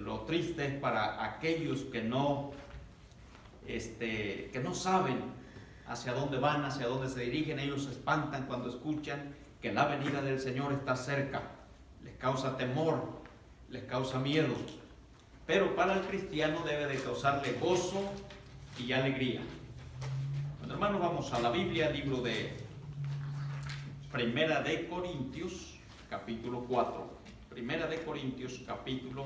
lo triste es para aquellos que no saben hacia dónde van, hacia dónde se dirigen. Ellos se espantan cuando escuchan que la venida del Señor está cerca. Les causa temor, les causa miedo. Pero para el cristiano debe de causarle gozo y alegría. Bueno, hermanos, vamos a la Biblia, libro de Primera de Corintios, capítulo 4. Primera de Corintios, capítulo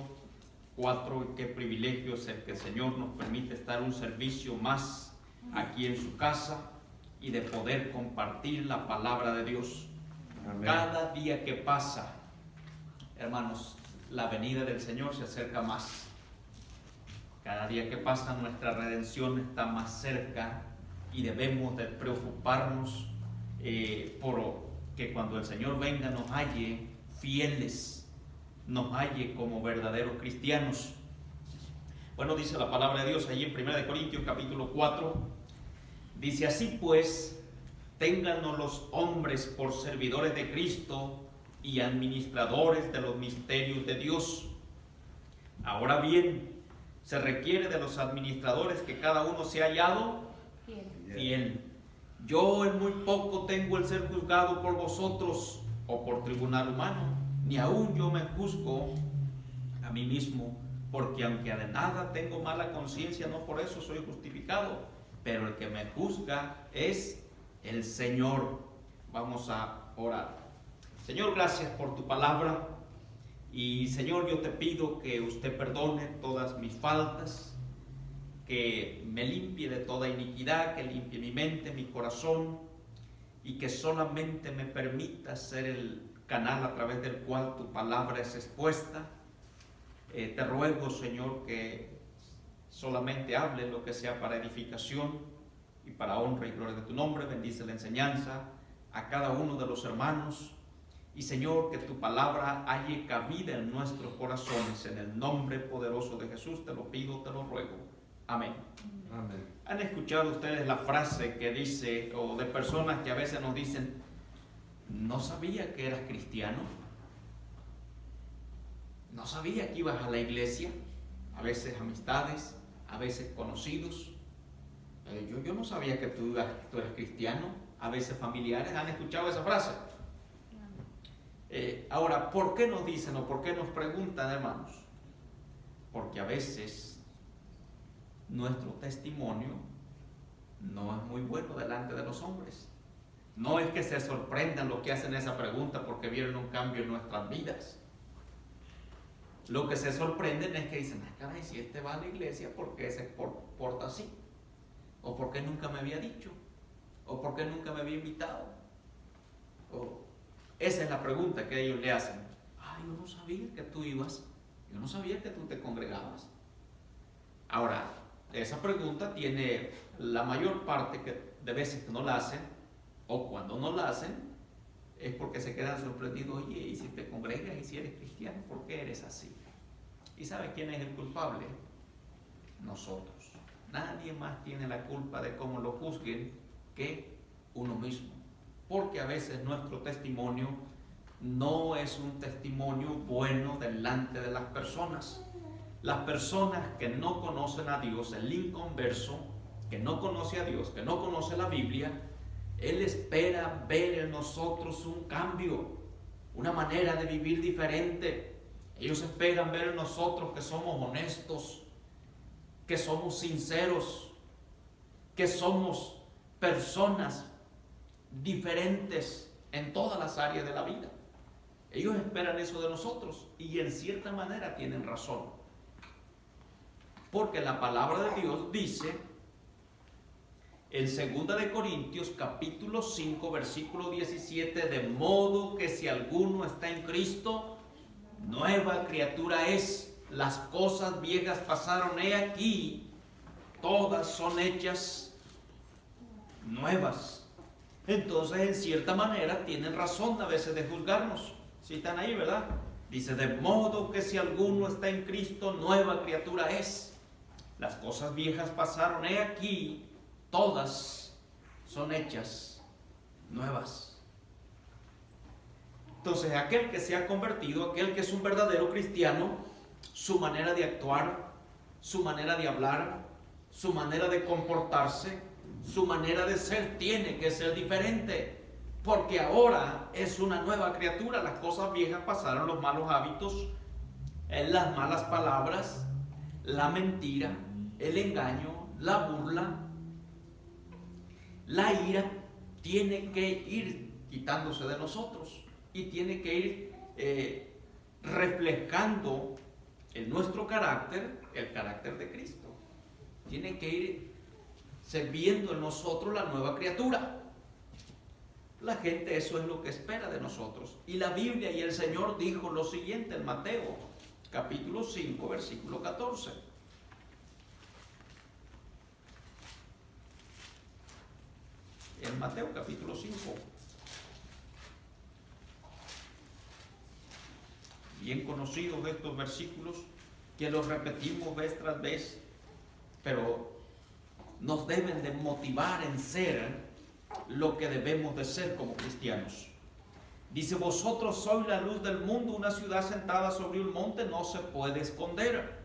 4. Qué privilegio es el que el Señor nos permite estar un servicio más aquí en su casa y de poder compartir la palabra de Dios. Amén. Cada día que pasa, hermanos, la venida del Señor se acerca más. Cada día que pasa, nuestra redención está más cerca y debemos de preocuparnos por que cuando el Señor venga nos halle fieles, nos halle como verdaderos cristianos. Bueno, dice la palabra de Dios allí en 1 Corintios capítulo 4, dice: así pues, téngannos los hombres por servidores de Cristo y administradores de los misterios de Dios. Ahora bien, se requiere de los administradores que cada uno sea hallado fiel. Yo en muy poco tengo el ser juzgado por vosotros o por tribunal humano, ni aún yo me juzgo a mí mismo, porque aunque de nada tengo mala conciencia, no por eso soy justificado, pero el que me juzga es el Señor. Vamos a orar. Señor, gracias por tu palabra. Y Señor, yo te pido que usted perdone todas mis faltas, que me limpie de toda iniquidad, que limpie mi mente, mi corazón, y que solamente me permita ser el canal a través del cual tu palabra es expuesta. Te ruego, Señor, que solamente hable lo que sea para edificación y para honra y gloria de tu nombre. Bendice la enseñanza a cada uno de los hermanos. Y Señor, que tu palabra halle cabida en nuestros corazones. En el nombre poderoso de Jesús te lo pido, te lo ruego. Amén. Amén. ¿Han escuchado ustedes la frase que dice, o de personas que a veces nos dicen: no sabía que eras cristiano? No sabía que ibas a la iglesia. A veces amistades, a veces conocidos. Yo no sabía que tú eras cristiano. A veces familiares. ¿Han escuchado esa frase? Ahora, ¿por qué nos dicen o por qué nos preguntan, hermanos? Porque a veces nuestro testimonio no es muy bueno delante de los hombres. No es que se sorprendan los que hacen esa pregunta porque vieron un cambio en nuestras vidas. Lo que se sorprenden es que dicen: caray, si este va a la iglesia, ¿por qué se porta así? ¿O por qué nunca me había dicho? ¿O por qué nunca me había invitado? Esa es la pregunta que ellos le hacen. Yo no sabía que tú ibas, yo no sabía que tú te congregabas. Ahora, esa pregunta tiene la mayor parte de veces que no la hacen, o cuando no la hacen, es porque se quedan sorprendidos. Oye, y si te congregas y si eres cristiano, ¿por qué eres así? ¿Y sabe quién es el culpable? Nosotros. Nadie más tiene la culpa de cómo lo juzguen que uno mismo. Porque a veces nuestro testimonio no es un testimonio bueno delante de las personas. Las personas que no conocen a Dios, el inconverso, que no conoce a Dios, que no conoce la Biblia, él espera ver en nosotros un cambio, una manera de vivir diferente. Ellos esperan ver en nosotros que somos honestos, que somos sinceros, que somos personas diferentes en todas las áreas de la vida. Ellos esperan eso de nosotros y en cierta manera tienen razón, porque la palabra de Dios dice en 2 de Corintios capítulo 5 versículo 17: de modo que si alguno está en Cristo, nueva criatura es, las cosas viejas pasaron, he aquí, todas son hechas nuevas. Entonces, en cierta manera, tienen razón a veces de juzgarnos. Si están ahí, ¿verdad? Dice: de modo que si alguno está en Cristo, nueva criatura es. Las cosas viejas pasaron, he aquí, todas son hechas nuevas. Entonces, aquel que se ha convertido, aquel que es un verdadero cristiano, su manera de actuar, su manera de hablar, su manera de comportarse, su manera de ser tiene que ser diferente, porque ahora es una nueva criatura. Las cosas viejas pasaron, los malos hábitos, las malas palabras, la mentira, el engaño, la burla, la ira, tiene que ir quitándose de nosotros y tiene que ir reflejando en nuestro carácter el carácter de Cristo. Tiene que ir viendo en nosotros la nueva criatura. La gente eso es lo que espera de nosotros. Y la Biblia y el Señor dijo lo siguiente en Mateo, capítulo 5, versículo 14. En Mateo capítulo 5. Bien conocidos estos versículos, que los repetimos vez tras vez, pero nos deben de motivar en ser lo que debemos de ser como cristianos. Dice: vosotros sois la luz del mundo. Una ciudad sentada sobre un monte no se puede esconder,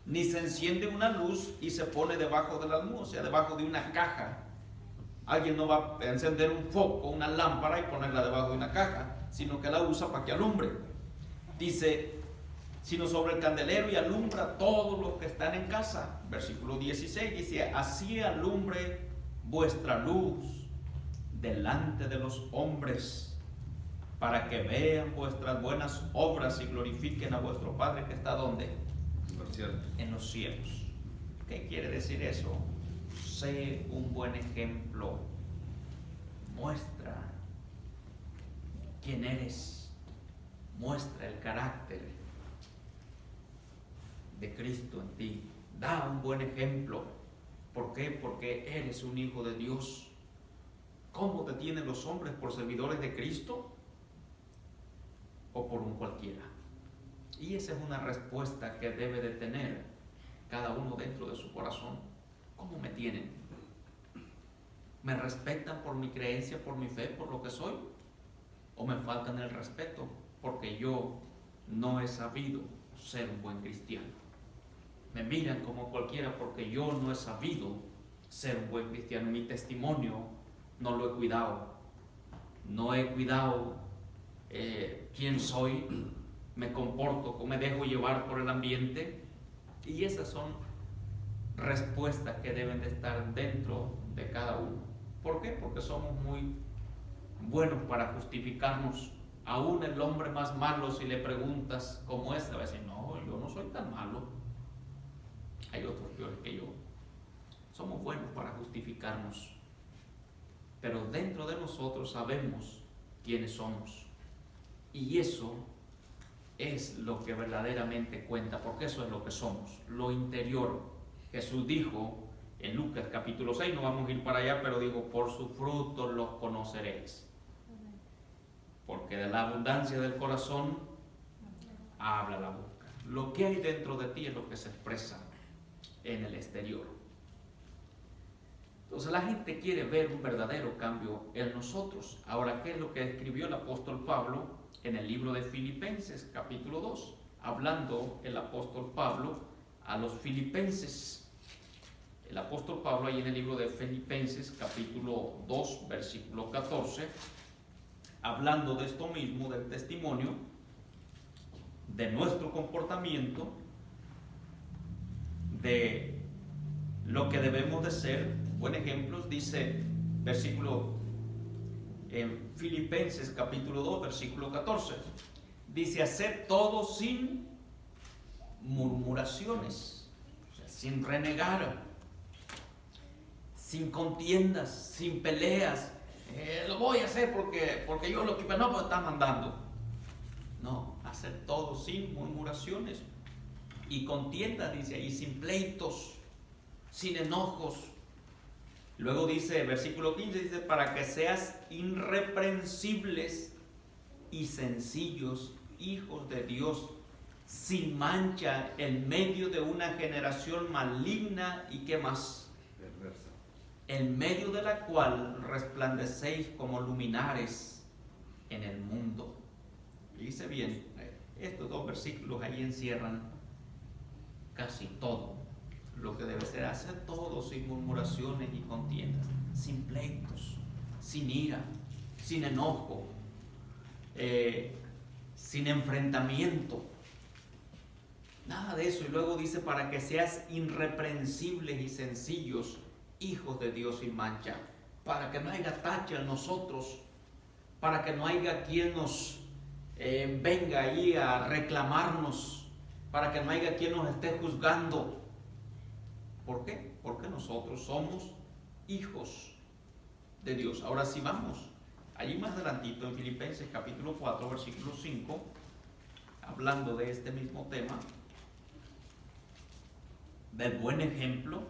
ni se enciende una luz y se pone debajo del almud, o sea, debajo de una caja. Alguien no va a encender un foco, una lámpara y ponerla debajo de una caja, sino que la usa para que alumbre. Dice: sino sobre el candelero, y alumbra a todos los que están en casa. Versículo 16 dice: así alumbre vuestra luz delante de los hombres, para que vean vuestras buenas obras y glorifiquen a vuestro Padre que está ¿dónde? En los cielos. ¿Qué quiere decir eso? Sé un buen ejemplo. Muestra quién eres. Muestra el carácter de Cristo en ti. Da un buen ejemplo. ¿Por qué? Porque eres un hijo de Dios. ¿Cómo te tienen los hombres? ¿Por servidores de Cristo o por un cualquiera? Y esa es una respuesta que debe de tener cada uno dentro de su corazón. ¿Cómo me tienen? ¿Me respetan por mi creencia, por mi fe, por lo que soy? ¿O me faltan el respeto porque yo no he sabido ser un buen cristiano? Me miran como cualquiera porque yo no he sabido ser un buen cristiano. Mi testimonio no lo he cuidado. No he cuidado quién soy. Me comporto, me dejo llevar por el ambiente. Y esas son respuestas que deben de estar dentro de cada uno. ¿Por qué? Porque somos muy buenos para justificarnos. Aún el hombre más malo, si le preguntas cómo es, le va a decir: no, yo no soy tan malo. Hay otros peores que yo. Somos buenos para justificarnos, pero dentro de nosotros sabemos quiénes somos, y eso es lo que verdaderamente cuenta, porque eso es lo que somos, lo interior. Jesús dijo en Lucas capítulo 6, no vamos a ir para allá, pero dijo: por sus frutos los conoceréis, porque de la abundancia del corazón habla la boca. Lo que hay dentro de ti es lo que se expresa en el exterior. Entonces la gente quiere ver un verdadero cambio en nosotros. Ahora, ¿qué es lo que escribió el apóstol Pablo en el libro de Filipenses capítulo 2? Hablando el apóstol Pablo a los filipenses. El apóstol Pablo ahí en el libro de Filipenses capítulo 2 versículo 14, hablando de esto mismo, del testimonio, de nuestro comportamiento, de lo que debemos de ser, buen ejemplo, dice versículo en Filipenses capítulo 2 versículo 14, dice: haced todo sin murmuraciones, o sea, sin renegar, sin contiendas, sin peleas. Lo voy a hacer porque yo lo que no me está mandando. No, hacer todo sin murmuraciones y contiendas, dice ahí, sin pleitos, sin enojos. Luego dice, versículo 15, dice: para que seas irreprensibles y sencillos, hijos de Dios, sin mancha, en medio de una generación maligna y ¿qué más? Perversa. En medio de la cual resplandecéis como luminares en el mundo. Y dice bien, estos dos versículos ahí encierran casi todo lo que debe ser. Hacer todo sin murmuraciones y contiendas, sin pleitos, sin ira, sin enojo, sin enfrentamiento. Nada de eso. Y luego dice, para que seas irreprensibles y sencillos, hijos de Dios sin mancha, para que no haya tacha en nosotros, para que no haya quien nos venga ahí a reclamarnos, para que no haya quien nos esté juzgando. ¿Por qué? Porque nosotros somos hijos de Dios. Ahora sí vamos, allí más adelantito en Filipenses capítulo 4, versículo 5, hablando de este mismo tema, del buen ejemplo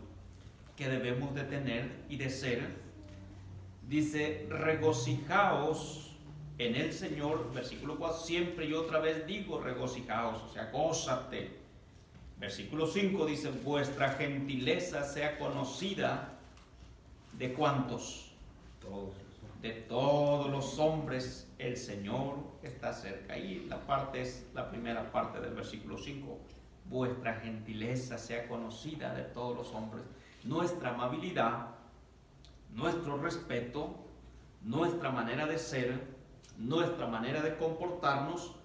que debemos de tener y de ser, dice, regocijaos en el Señor, versículo 4, siempre y otra vez digo regocijaos, o sea, gózate. Versículo 5 dice, vuestra gentileza sea conocida ¿de cuántos? Todos. De todos los hombres, el Señor está cerca. Y la parte es la primera parte del versículo 5. Vuestra gentileza sea conocida de todos los hombres. Nuestra amabilidad, nuestro respeto, nuestra manera de ser, nuestra manera de comportarnos,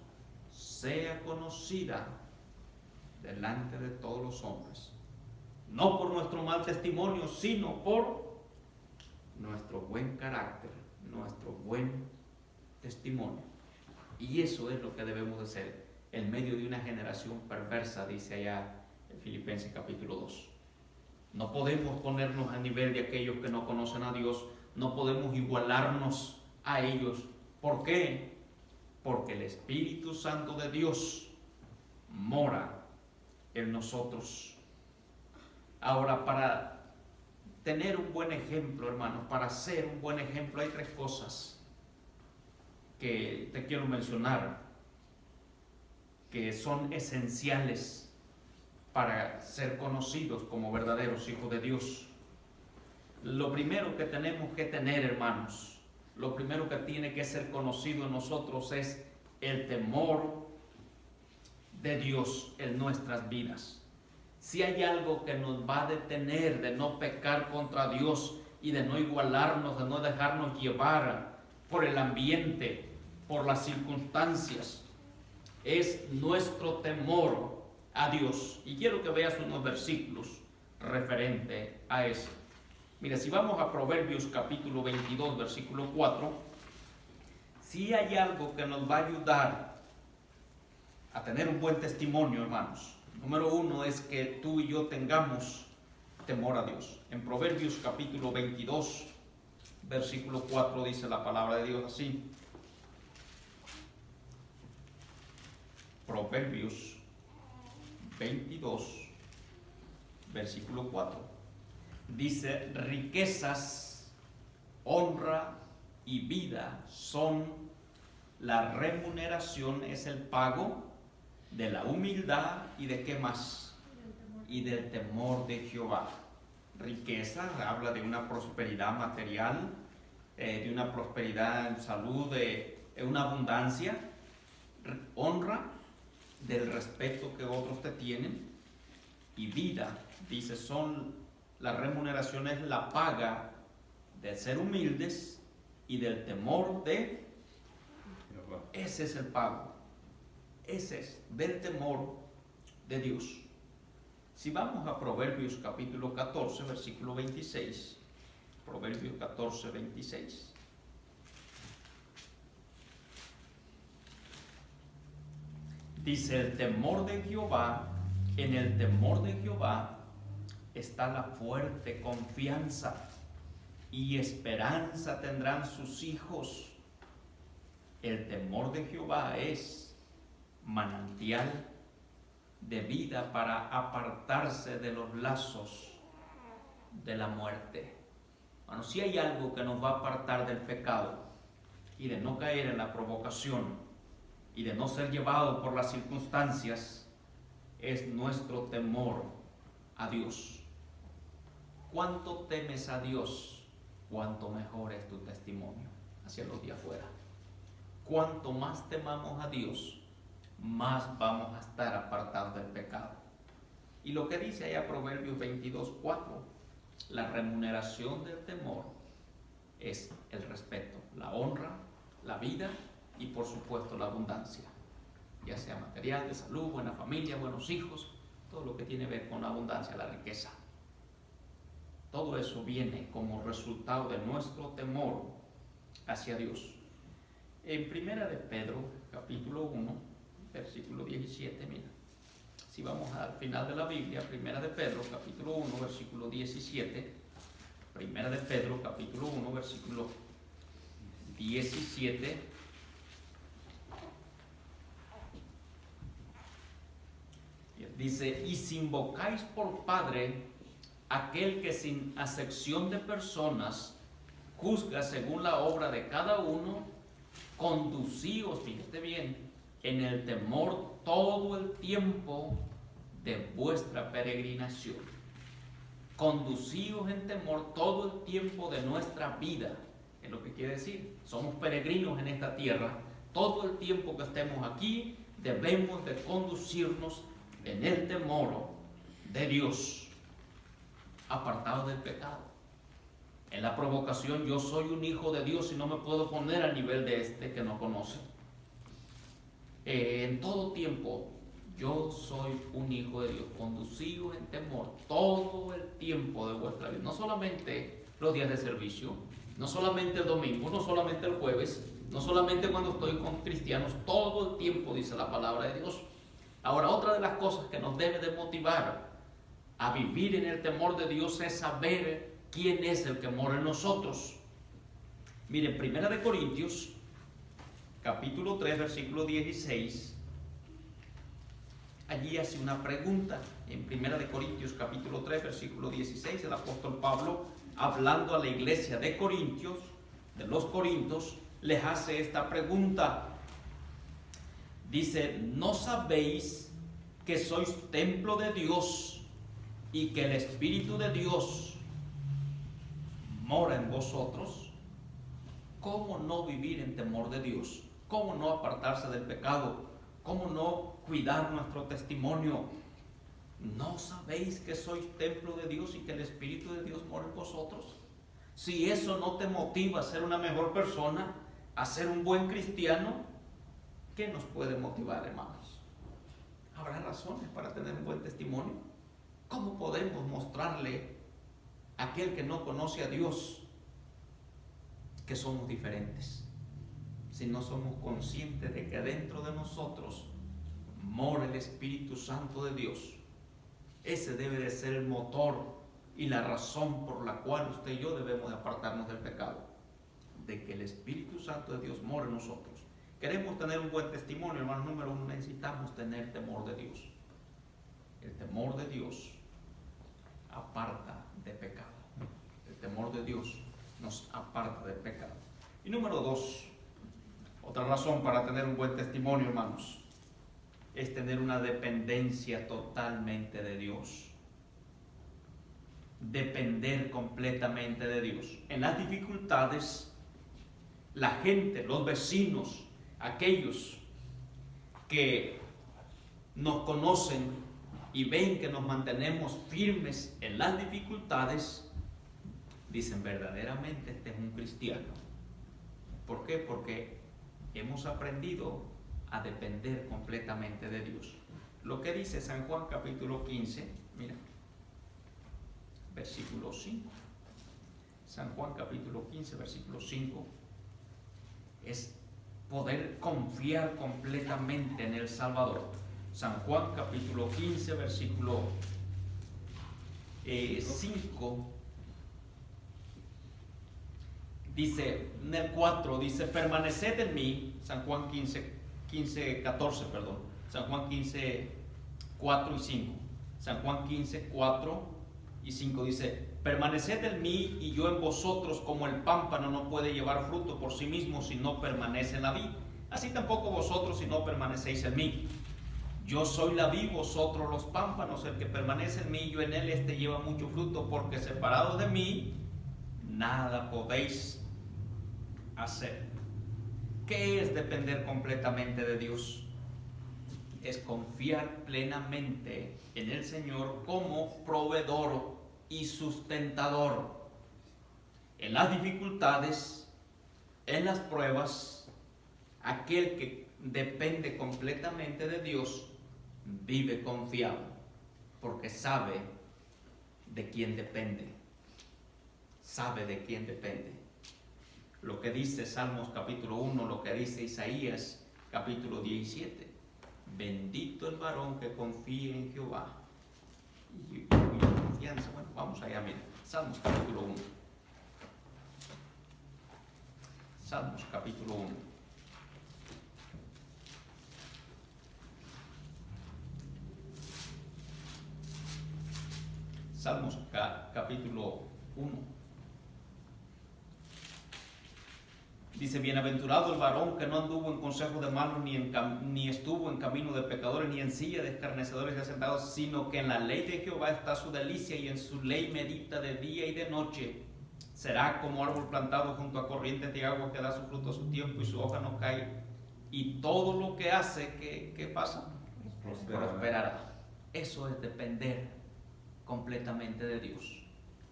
sea conocida delante de todos los hombres. No por nuestro mal testimonio, sino por nuestro buen carácter, nuestro buen testimonio. Y eso es lo que debemos de ser en medio de una generación perversa, dice allá en Filipenses capítulo 2. No podemos ponernos a nivel de aquellos que no conocen a Dios, no podemos igualarnos a ellos. ¿Por qué? Porque el Espíritu Santo de Dios mora en nosotros. Ahora, para tener un buen ejemplo, hermanos, para ser un buen ejemplo, hay tres cosas que te quiero mencionar, que son esenciales para ser conocidos como verdaderos hijos de Dios. Lo primero que tenemos que tener, hermanos, lo primero que tiene que ser conocido en nosotros es el temor de Dios en nuestras vidas. Si hay algo que nos va a detener de no pecar contra Dios y de no igualarnos, de no dejarnos llevar por el ambiente, por las circunstancias, es nuestro temor a Dios. Y quiero que veas unos versículos referente a eso. Mira, si vamos a Proverbios capítulo 22, versículo 4, si hay algo que nos va a ayudar a tener un buen testimonio, hermanos, número uno es que tú y yo tengamos temor a Dios. En Proverbios capítulo 22, versículo 4 dice la palabra de Dios así. Proverbios 22, versículo 4. Dice, riquezas, honra y vida son la remuneración, es el pago de la humildad y de qué más, y del temor de Jehová. Riqueza habla de una prosperidad material, de una prosperidad en salud, de una abundancia. Honra, del respeto que otros te tienen, y vida, dice, son la remuneración, es la paga de ser humildes y del temor de Jehová. Ese es el pago. Ese es del temor de Dios. Si vamos a Proverbios capítulo 14, versículo 26, Proverbios 14, 26. Dice, el temor de Jehová, en el temor de Jehová está la fuerte confianza y esperanza tendrán sus hijos. El temor de Jehová es manantial de vida para apartarse de los lazos de la muerte. Bueno, si hay algo que nos va a apartar del pecado y de no caer en la provocación y de no ser llevado por las circunstancias, es nuestro temor a Dios. ¿Cuánto temes a Dios? Cuánto mejor es tu testimonio hacia los de afuera. Cuanto más temamos a Dios, más vamos a estar apartados del pecado. Y lo que dice allá Proverbios 22:4, la remuneración del temor es el respeto, la honra, la vida y por supuesto la abundancia, ya sea material, de salud, buena familia, buenos hijos, todo lo que tiene que ver con la abundancia, la riqueza. Todo eso viene como resultado de nuestro temor hacia Dios. En Primera de Pedro, capítulo 1, versículo 17, mira. Si vamos al final de la Biblia, Primera de Pedro, capítulo 1, versículo 17. Primera de Pedro, capítulo 1, versículo 17. Dice, y si invocáis por Padre aquel que sin acepción de personas juzga según la obra de cada uno, conducíos, fíjate bien, en el temor todo el tiempo de vuestra peregrinación. Conducíos en temor todo el tiempo de nuestra vida. Es lo que quiere decir. Somos peregrinos en esta tierra. Todo el tiempo que estemos aquí debemos de conducirnos en el temor de Dios, apartado del pecado. En la provocación, yo soy un hijo de Dios y no me puedo poner al nivel de este que no conoce. En todo tiempo, yo soy un hijo de Dios, conducido en temor todo el tiempo de vuestra vida. No solamente los días de servicio, no solamente el domingo, no solamente el jueves, no solamente cuando estoy con cristianos, todo el tiempo, dice la palabra de Dios. Ahora, otra de las cosas que nos debe de motivar a vivir en el temor de Dios es saber quién es el que mora en nosotros. Miren, Primera de Corintios, capítulo 3, versículo 16, allí hace una pregunta. En Primera de Corintios, capítulo 3, versículo 16, el apóstol Pablo, hablando a la iglesia de Corintios, de los Corintios, les hace esta pregunta. Dice, ¿no sabéis que sois templo de Dios y que el Espíritu de Dios mora en vosotros? ¿Cómo no vivir en temor de Dios? ¿Cómo no apartarse del pecado? ¿Cómo no cuidar nuestro testimonio? ¿No sabéis que sois templo de Dios y que el Espíritu de Dios mora en vosotros? Si eso no te motiva a ser una mejor persona, a ser un buen cristiano, ¿qué nos puede motivar, hermanos? ¿Habrá razones para tener un buen testimonio? ¿Cómo podemos mostrarle a aquel que no conoce a Dios que somos diferentes si no somos conscientes de que dentro de nosotros mora el Espíritu Santo de Dios? Ese debe de ser el motor y la razón por la cual usted y yo debemos de apartarnos del pecado, de que el Espíritu Santo de Dios mora en nosotros. Queremos tener un buen testimonio, hermano. Número uno, necesitamos tener temor de Dios. El temor de Dios aparta de pecado. El temor de Dios nos aparta del pecado. Y número dos, otra razón para tener un buen testimonio, hermanos, es tener una dependencia totalmente de Dios. Depender completamente de Dios. En las dificultades, la gente, los vecinos, aquellos que nos conocen y ven que nos mantenemos firmes en las dificultades, dicen, verdaderamente este es un cristiano. ¿Por qué? Porque hemos aprendido a depender completamente de Dios. Lo que dice San Juan capítulo 15, mira, versículo 5. San Juan capítulo 15, versículo 5, es poder confiar completamente en el Salvador. San Juan capítulo 15, versículo 5, dice, en el 4, dice, permaneced en mí. San Juan 14, perdón. San Juan 15, 4 y 5. San Juan 15, 4 y 5 dice, permaneced en mí y yo en vosotros, como el pámpano no puede llevar fruto por sí mismo si no permanece en la vid. Así tampoco vosotros si no permanecéis en mí. Yo soy la vid, vosotros los pámpanos. El que permanece en mí y yo en él, este lleva mucho fruto, porque separados de mí, nada podéis hacer. ¿Qué es depender completamente de Dios? es confiar plenamente en el Señor como proveedor y sustentador. En las dificultades, en las pruebas, aquel que depende completamente de Dios vive confiado, porque sabe de quién depende. Sabe de quién depende. Lo que dice Salmos capítulo 1, lo que dice Isaías capítulo 17. Bendito el varón que confía en Jehová. Y cuya confianza, bueno, vamos allá, mira. Salmos capítulo 1. Salmos capítulo 1. Salmos capítulo 1. Dice, bienaventurado el varón que no anduvo en consejo de malos, ni estuvo en camino de pecadores, ni en silla de escarnecedores sentados, sino que en la ley de Jehová está su delicia, y en su ley medita de día y de noche. Será como árbol plantado junto a corrientes de agua, que da su fruto a su tiempo y su hoja no cae. Y todo lo que hace, ¿qué pasa? Prosperará. Eso es depender completamente de Dios.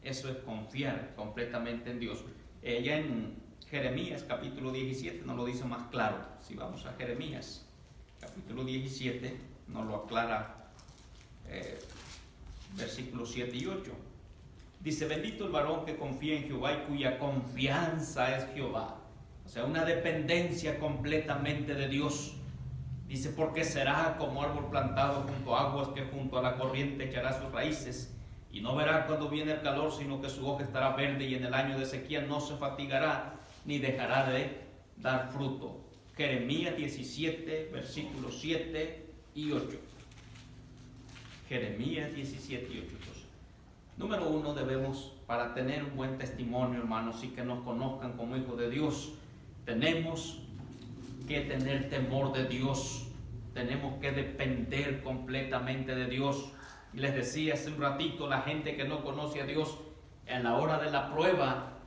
Eso es confiar completamente en Dios. Ella en Jeremías capítulo 17 nos lo dice más claro. Si vamos a Jeremías capítulo 17, nos lo aclara versículos 7 y 8. Dice, bendito el varón que confía en Jehová y cuya confianza es Jehová. O sea, una dependencia completamente de Dios. Dice, porque será como árbol plantado junto a aguas, que junto a la corriente echará sus raíces, y no verá cuando viene el calor, sino que su hoja estará verde, y en el año de sequía no se fatigará, ni dejará de dar fruto. Jeremías 17, versículos 7 y 8. Jeremías 17 y 8. Entonces, número 1, debemos, para tener un buen testimonio, hermanos, y que nos conozcan como hijos de Dios, tenemos que tener temor de Dios. Tenemos que depender completamente de Dios. Les decía hace un ratito, la gente que no conoce a Dios, en la hora de la prueba,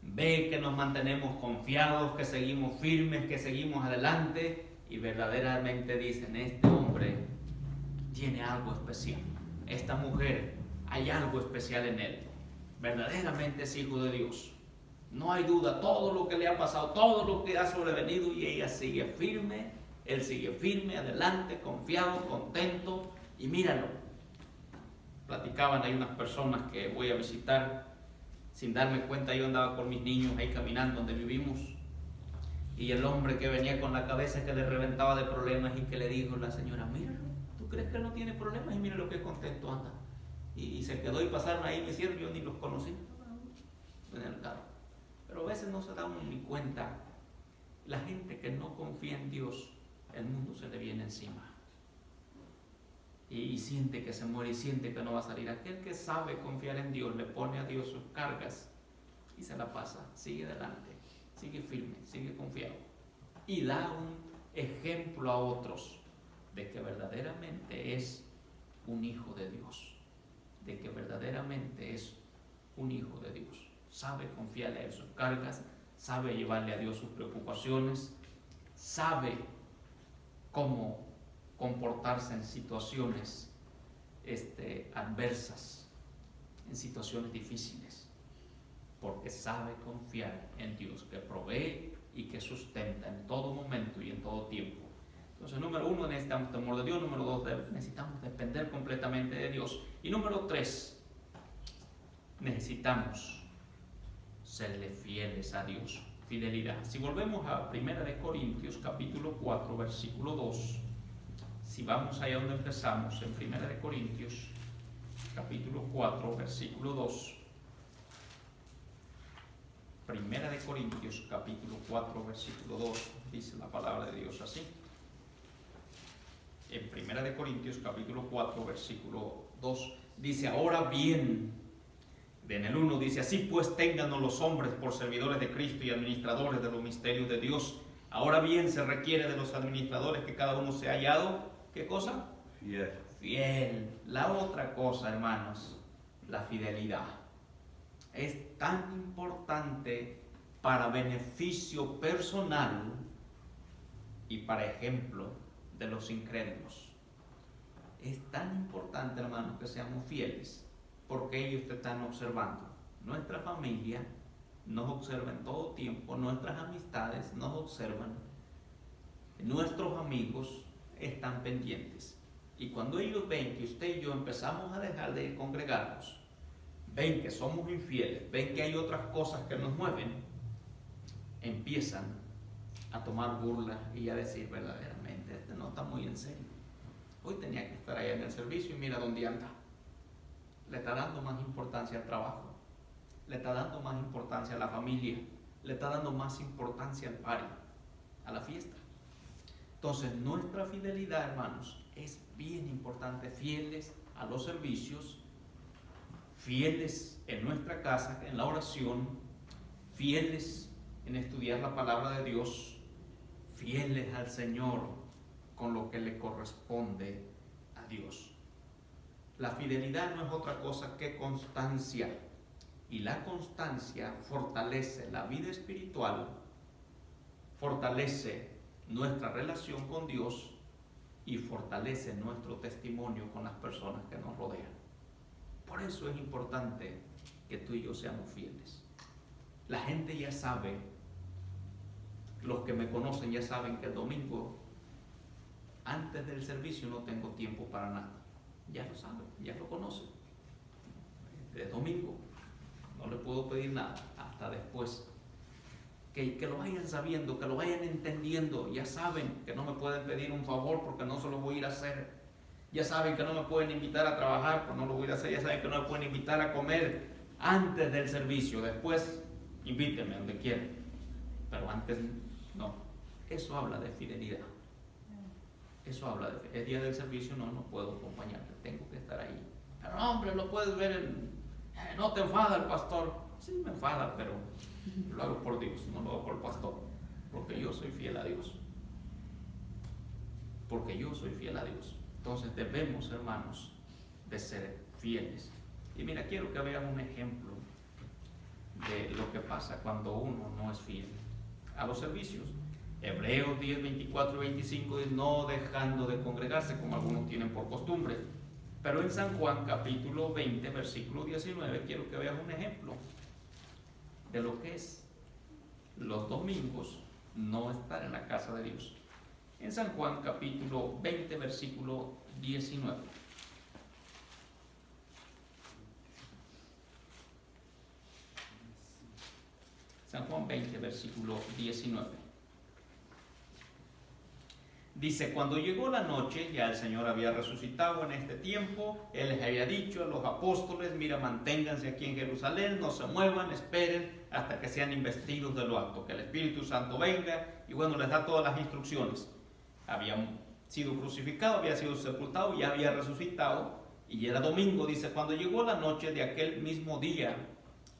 ve que nos mantenemos confiados, que seguimos firmes, que seguimos adelante, y verdaderamente dicen, este hombre tiene algo especial, esta mujer, hay algo especial en él, verdaderamente es hijo de Dios. No hay duda, todo lo que le ha pasado, todo lo que ha sobrevenido, y ella sigue firme, él sigue firme, adelante, confiado, contento. Y míralo, platicaban, hay unas personas que voy a visitar, sin darme cuenta yo andaba con mis niños ahí caminando donde vivimos, y el hombre que venía con la cabeza que le reventaba de problemas, y que le dijo la señora, míralo, ¿tú crees que él no tiene problemas? Y mira lo que contento anda. Y se quedó, y pasaron ahí mis siervos, yo ni los conocí en el carro. Pero a veces no se da uno ni cuenta. La gente que no confía en Dios, el mundo se le viene encima. Y siente que se muere, y siente que no va a salir. Aquel que sabe confiar en Dios, le pone a Dios sus cargas y se la pasa, sigue adelante, sigue firme, sigue confiado. Y da un ejemplo a otros de que verdaderamente es un hijo de Dios. De que verdaderamente es un hijo de Dios. Sabe confiarle a Él sus cargas, sabe llevarle a Dios sus preocupaciones, sabe cómo comportarse en situaciones adversas, en situaciones difíciles, porque sabe confiar en Dios, que provee y que sustenta en todo momento y en todo tiempo. Entonces, número 1, necesitamos temor de Dios. Número 2, necesitamos depender completamente de Dios. Y número 3, necesitamos serle fieles a Dios. Fidelidad. Si volvemos a 1 Corintios capítulo 4, versículo 2, si vamos allá donde empezamos, en 1 Corintios capítulo 4, versículo 2. 1 Corintios capítulo 4, versículo 2, dice la palabra de Dios así. En 1 Corintios capítulo 4, versículo 2, dice, ahora bien, en el 1 dice, así pues téngannos los hombres por servidores de Cristo y administradores de los misterios de Dios. Ahora bien, se requiere de los administradores que cada uno sea hallado, ¿qué cosa? Fiel. Fiel. La otra cosa, hermanos, la fidelidad. Es tan importante para beneficio personal y para ejemplo de los incrédulos. Es tan importante, hermanos, que seamos fieles, porque ellos te están observando. Nuestra familia nos observa en todo tiempo, nuestras amistades nos observan, nuestros amigos están pendientes. Y cuando ellos ven que usted y yo empezamos a dejar de congregarnos, ven que somos infieles, ven que hay otras cosas que nos mueven, empiezan a tomar burla y a decir verdaderamente, este no está muy en serio. Hoy tenía que estar allá en el servicio y mira dónde anda. Le está dando más importancia al trabajo, le está dando más importancia a la familia, le está dando más importancia al party, a la fiesta. Entonces, nuestra fidelidad, hermanos, es bien importante, fieles a los servicios, fieles en nuestra casa, en la oración, fieles en estudiar la palabra de Dios, fieles al Señor con lo que le corresponde a Dios. La fidelidad no es otra cosa que constancia, y la constancia fortalece la vida espiritual, fortalece nuestra relación con Dios y fortalece nuestro testimonio con las personas que nos rodean. Por eso es importante que tú y yo seamos fieles. La gente ya sabe, los que me conocen ya saben que el domingo, antes del servicio, no tengo tiempo para nada. Ya lo saben, ya lo conocen. Es domingo, no le puedo pedir nada hasta después. Que lo vayan sabiendo, que lo vayan entendiendo. Ya saben que no me pueden pedir un favor porque no se lo voy a ir a hacer. Ya saben que no me pueden invitar a trabajar porque no lo voy a ir a hacer. Ya saben que no me pueden invitar a comer antes del servicio. Después, invítenme donde quieran. Pero antes, no. Eso habla de fidelidad. Eso habla de el día del servicio, no puedo acompañarte, tengo que estar ahí. Pero hombre, lo puedes ver, no te enfada el pastor. Sí, me enfada, pero lo hago por Dios, no lo hago por el pastor, porque yo soy fiel a Dios. Porque yo soy fiel a Dios. Entonces debemos, hermanos, de ser fieles. Y mira, quiero que vean un ejemplo de lo que pasa cuando uno no es fiel a los servicios. Hebreos 10, 24 y 25 dice, no dejando de congregarse como algunos tienen por costumbre. Pero en San Juan capítulo 20, versículo 19, quiero que veas un ejemplo de lo que es los domingos no estar en la casa de Dios. En San Juan capítulo 20, versículo 19. San Juan 20, versículo 19. Dice, cuando llegó la noche, ya el Señor había resucitado en este tiempo, Él les había dicho a los apóstoles, mira, manténganse aquí en Jerusalén, no se muevan, esperen hasta que sean investidos de lo alto, que el Espíritu Santo venga, y bueno, les da todas las instrucciones. Había sido crucificado, había sido sepultado, ya había resucitado, y era domingo, dice, cuando llegó la noche de aquel mismo día,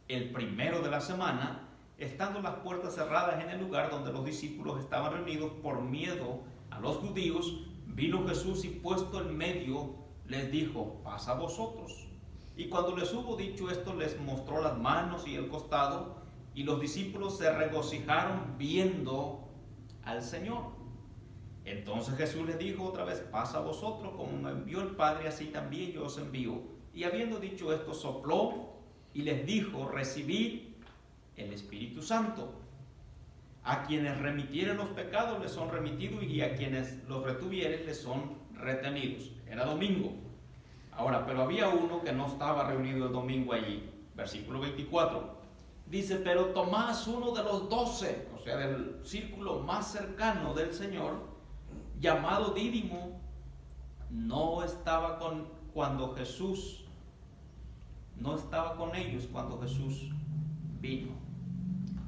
el primero de la semana, estando las puertas cerradas en el lugar donde los discípulos estaban reunidos por miedo a los judíos, vino Jesús y puesto en medio les dijo, paz a vosotros. Y cuando les hubo dicho esto, les mostró las manos y el costado, y los discípulos se regocijaron viendo al Señor. Entonces Jesús les dijo otra vez, paz a vosotros, como me envió el Padre, así también yo os envío. Y habiendo dicho esto, sopló y les dijo, recibid el Espíritu Santo. A quienes remitieren los pecados les son remitidos y a quienes los retuvieren les son retenidos. Era domingo. Ahora, pero había uno que no estaba reunido el domingo allí. Versículo 24. Dice, pero Tomás, uno de los 12, o sea, del círculo más cercano del Señor, llamado Dídimo, no estaba con ellos cuando Jesús vino.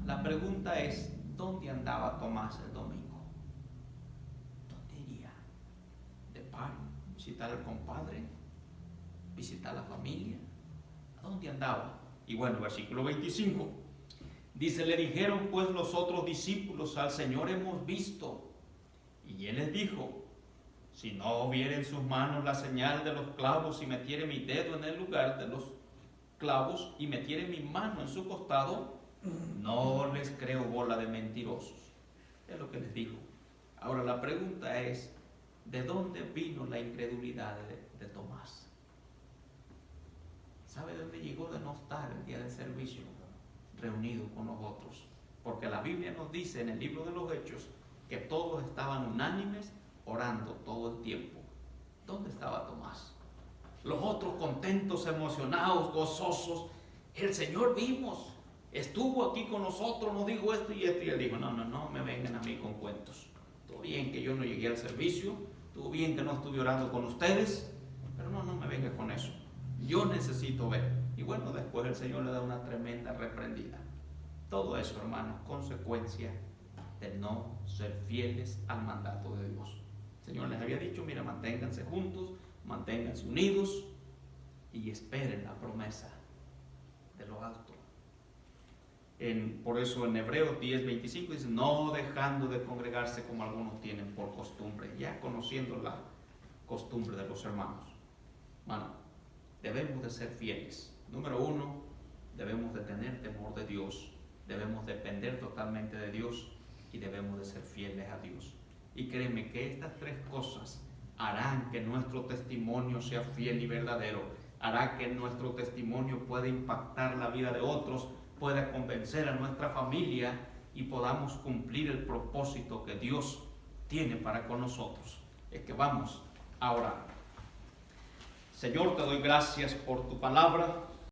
La pregunta es, ¿dónde andaba Tomás el domingo? ¿Dónde iría? ¿De par? ¿Visitar al compadre? ¿Visitar a la familia? ¿A dónde andaba? Y bueno, versículo 25. Dice, le dijeron pues los otros discípulos, al Señor hemos visto. Y él les dijo, si no viere en sus manos la señal de los clavos y metiere mi dedo en el lugar de los clavos y metiere mi mano en su costado, no les creo bola de mentirosos. Es lo que les dijo. Ahora la pregunta es, ¿De dónde vino la incredulidad de Tomás? ¿Sabe de dónde llegó de no estar el día del servicio reunido con nosotros? Porque la Biblia nos dice en el libro de los Hechos que todos estaban unánimes orando todo el tiempo. ¿Dónde estaba Tomás? Los otros contentos, emocionados, gozosos. El Señor vimos, estuvo aquí con nosotros, nos dijo esto y esto. Y él dijo, no me vengan a mí con cuentos. Estuvo bien que yo no llegué al servicio, estuvo bien que no estuve orando con ustedes, pero no me vengan con eso. Yo necesito ver. Y bueno, después el Señor le da una tremenda reprendida. Todo eso, hermanos, consecuencia de no ser fieles al mandato de Dios. El Señor les había dicho, mira, manténganse juntos, manténganse unidos y esperen la promesa de lo alto. Por eso en Hebreos 10:25 dice, no dejando de congregarse como algunos tienen por costumbre, ya conociendo la costumbre de los hermanos. Bueno, debemos de ser fieles. Número 1, debemos de tener temor de Dios, debemos depender totalmente de Dios y debemos de ser fieles a Dios. Y créeme que estas 3 cosas harán que nuestro testimonio sea fiel y verdadero, hará que nuestro testimonio pueda impactar la vida de otros, pueda convencer a nuestra familia y podamos cumplir el propósito que Dios tiene para con nosotros. Es que vamos a orar. Señor, te doy gracias por tu palabra.